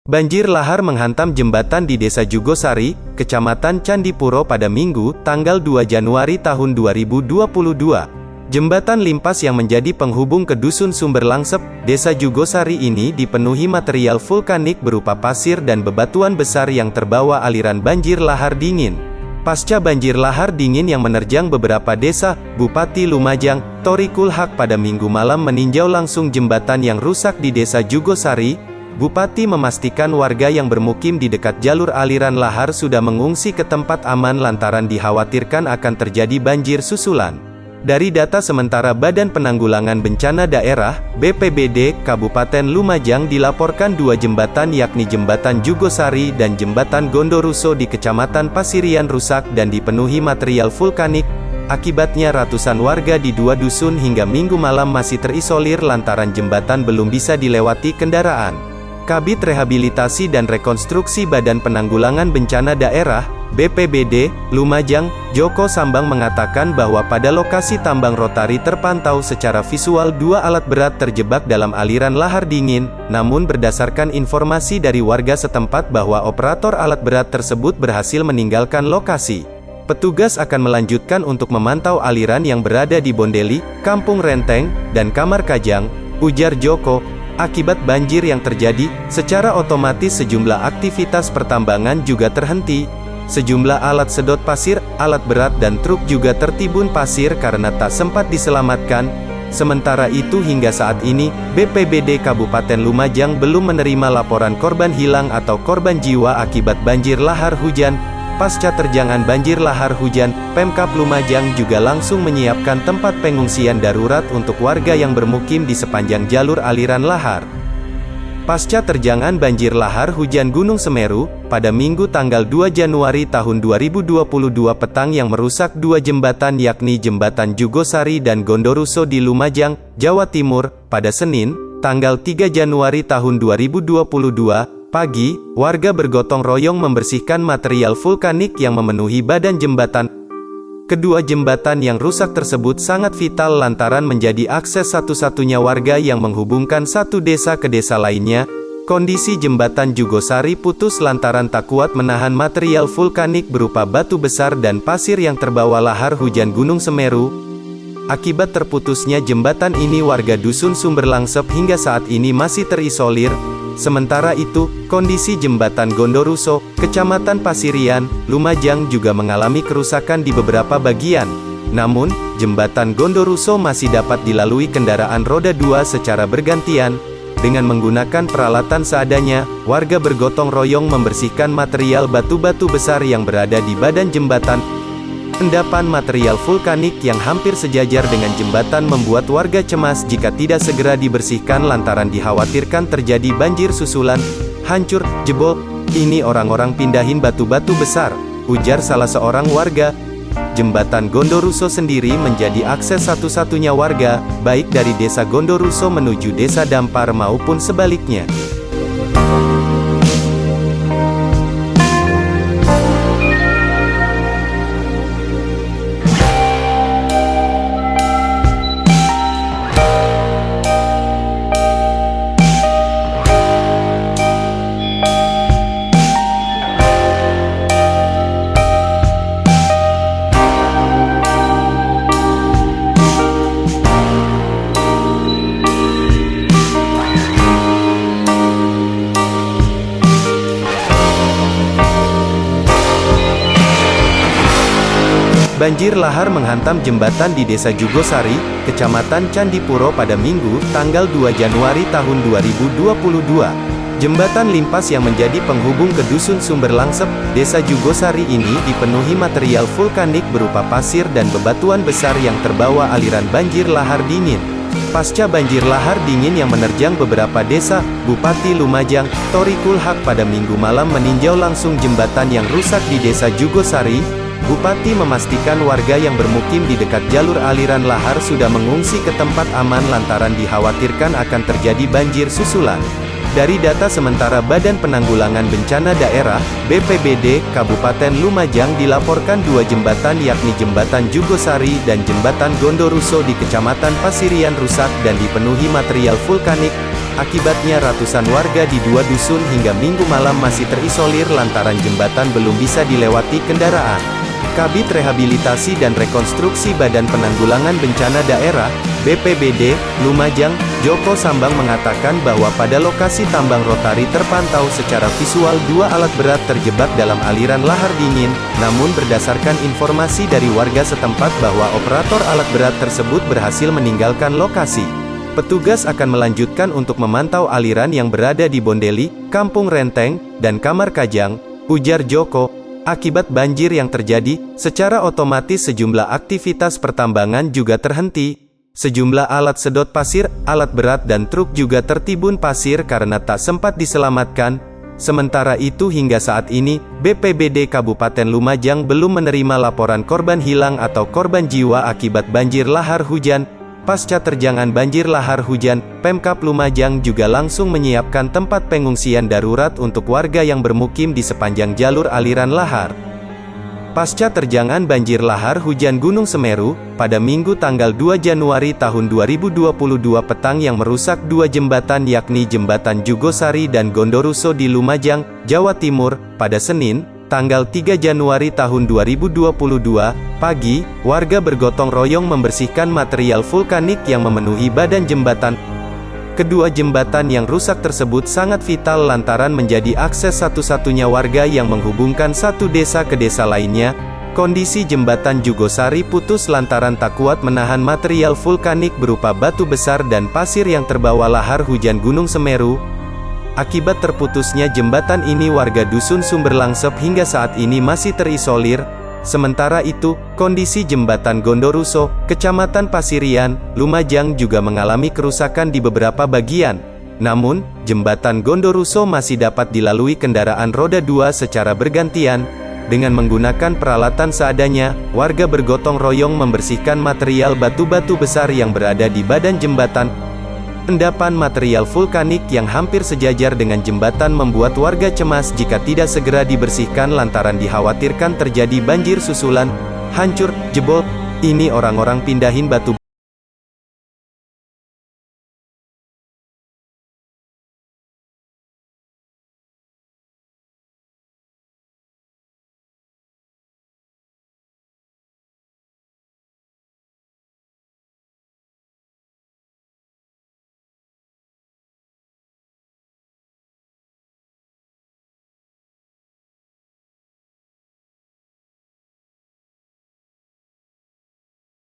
Banjir lahar menghantam jembatan di Desa Jugosari, Kecamatan Candipuro pada Minggu, tanggal 2 Januari tahun 2022. Jembatan limpas yang menjadi penghubung ke Dusun Sumber Langsep, Desa Jugosari ini dipenuhi material vulkanik berupa pasir dan bebatuan besar yang terbawa aliran banjir lahar dingin. Pasca banjir lahar dingin yang menerjang beberapa desa, Bupati Lumajang, Tori Kulhak pada Minggu malam meninjau langsung jembatan yang rusak di Desa Jugosari. Bupati memastikan warga yang bermukim di dekat jalur aliran lahar sudah mengungsi ke tempat aman lantaran dikhawatirkan akan terjadi banjir susulan. Dari data sementara Badan Penanggulangan Bencana Daerah, BPBD, Kabupaten Lumajang dilaporkan 2 jembatan yakni Jembatan Jugosari dan Jembatan Gondoruso di Kecamatan Pasirian rusak dan dipenuhi material vulkanik. Akibatnya ratusan warga di 2 dusun hingga Minggu malam masih terisolir lantaran jembatan belum bisa dilewati kendaraan. Kabid Rehabilitasi dan Rekonstruksi Badan Penanggulangan Bencana Daerah, BPBD, Lumajang, Joko Sambang mengatakan bahwa pada lokasi tambang rotari terpantau secara visual 2 alat berat terjebak dalam aliran lahar dingin, namun berdasarkan informasi dari warga setempat bahwa operator alat berat tersebut berhasil meninggalkan lokasi. Petugas akan melanjutkan untuk memantau aliran yang berada di Bondeli, Kampung Renteng, dan Kamar Kajang, ujar Joko. Akibat banjir yang terjadi, secara otomatis sejumlah aktivitas pertambangan juga terhenti. Sejumlah alat sedot pasir, alat berat dan truk juga tertimbun pasir karena tak sempat diselamatkan. Sementara itu hingga saat ini, BPBD Kabupaten Lumajang belum menerima laporan korban hilang atau korban jiwa akibat banjir lahar hujan. Pasca terjangan banjir lahar hujan, Pemkab Lumajang juga langsung menyiapkan tempat pengungsian darurat untuk warga yang bermukim di sepanjang jalur aliran lahar. Pasca terjangan banjir lahar hujan Gunung Semeru, pada Minggu tanggal 2 Januari tahun 2022 petang yang merusak 2 jembatan yakni Jembatan Jugosari dan Gondoruso di Lumajang, Jawa Timur, pada Senin, tanggal 3 Januari tahun 2022, pagi, warga bergotong royong membersihkan material vulkanik yang memenuhi badan jembatan. Kedua jembatan yang rusak tersebut sangat vital lantaran menjadi akses satu-satunya warga yang menghubungkan satu desa ke desa lainnya. Kondisi jembatan Jugosari putus lantaran tak kuat menahan material vulkanik berupa batu besar dan pasir yang terbawa lahar hujan Gunung Semeru. Akibat terputusnya jembatan ini warga Dusun Sumber Langsep hingga saat ini masih terisolir. Sementara itu, kondisi jembatan Gondoruso, Kecamatan Pasirian, Lumajang juga mengalami kerusakan di beberapa bagian. Namun, jembatan Gondoruso masih dapat dilalui kendaraan roda 2 secara bergantian. Dengan menggunakan peralatan seadanya, warga bergotong royong membersihkan material batu-batu besar yang berada di badan jembatan. Endapan material vulkanik yang hampir sejajar dengan jembatan membuat warga cemas jika tidak segera dibersihkan lantaran dikhawatirkan terjadi banjir susulan. Hancur, jebol, ini orang-orang pindahin batu-batu besar, ujar salah seorang warga. Jembatan Gondoruso sendiri menjadi akses satu-satunya warga, baik dari Desa Gondoruso menuju Desa Dampar maupun sebaliknya. Banjir lahar menghantam jembatan di Desa Jugosari, Kecamatan Candipuro pada Minggu, tanggal 2 Januari tahun 2022. Jembatan limpas yang menjadi penghubung ke Dusun Sumber Langsep, Desa Jugosari ini dipenuhi material vulkanik berupa pasir dan bebatuan besar yang terbawa aliran banjir lahar dingin. Pasca banjir lahar dingin yang menerjang beberapa desa, Bupati Lumajang, Tori Kulhak pada Minggu malam meninjau langsung jembatan yang rusak di Desa Jugosari. Bupati memastikan warga yang bermukim di dekat jalur aliran lahar sudah mengungsi ke tempat aman lantaran dikhawatirkan akan terjadi banjir susulan. Dari data sementara Badan Penanggulangan Bencana Daerah, BPBD, Kabupaten Lumajang dilaporkan 2 jembatan yakni Jembatan Jugosari dan Jembatan Gondoruso di Kecamatan Pasirian rusak dan dipenuhi material vulkanik. Akibatnya ratusan warga di 2 dusun hingga Minggu malam masih terisolir lantaran jembatan belum bisa dilewati kendaraan. Kabid Rehabilitasi dan Rekonstruksi Badan Penanggulangan Bencana Daerah, BPBD, Lumajang, Joko Sambang mengatakan bahwa pada lokasi tambang Rotari terpantau secara visual 2 alat berat terjebak dalam aliran lahar dingin, namun berdasarkan informasi dari warga setempat bahwa operator alat berat tersebut berhasil meninggalkan lokasi. Petugas akan melanjutkan untuk memantau aliran yang berada di Bondeli, Kampung Renteng, dan Kamar Kajang, ujar Joko. Akibat banjir yang terjadi, secara otomatis sejumlah aktivitas pertambangan juga terhenti. Sejumlah alat sedot pasir, alat berat dan truk juga tertimbun pasir karena tak sempat diselamatkan. Sementara itu hingga saat ini, BPBD Kabupaten Lumajang belum menerima laporan korban hilang atau korban jiwa akibat banjir lahar hujan. Pasca terjangan banjir lahar hujan, Pemkab Lumajang juga langsung menyiapkan tempat pengungsian darurat untuk warga yang bermukim di sepanjang jalur aliran lahar. Pasca terjangan banjir lahar hujan Gunung Semeru, pada Minggu tanggal 2 Januari tahun 2022 petang yang merusak 2 jembatan yakni Jembatan Jugosari dan Gondoruso di Lumajang, Jawa Timur, pada Senin, tanggal 3 Januari tahun 2022, pagi, warga bergotong royong membersihkan material vulkanik yang memenuhi badan jembatan. Kedua jembatan yang rusak tersebut sangat vital lantaran menjadi akses satu-satunya warga yang menghubungkan satu desa ke desa lainnya. Kondisi jembatan Jugosari putus lantaran tak kuat menahan material vulkanik berupa batu besar dan pasir yang terbawa lahar hujan Gunung Semeru. Akibat terputusnya jembatan ini warga dusun Sumberlangsep hingga saat ini masih terisolir. Sementara itu, kondisi jembatan Gondoruso, Kecamatan Pasirian, Lumajang juga mengalami kerusakan di beberapa bagian. Namun, jembatan Gondoruso masih dapat dilalui kendaraan roda 2 secara bergantian. Dengan menggunakan peralatan seadanya, warga bergotong royong membersihkan material batu-batu besar yang berada di badan jembatan. Endapan material vulkanik yang hampir sejajar dengan jembatan membuat warga cemas jika tidak segera dibersihkan lantaran dikhawatirkan terjadi banjir susulan, hancur, jebol. Ini orang-orang pindahin batu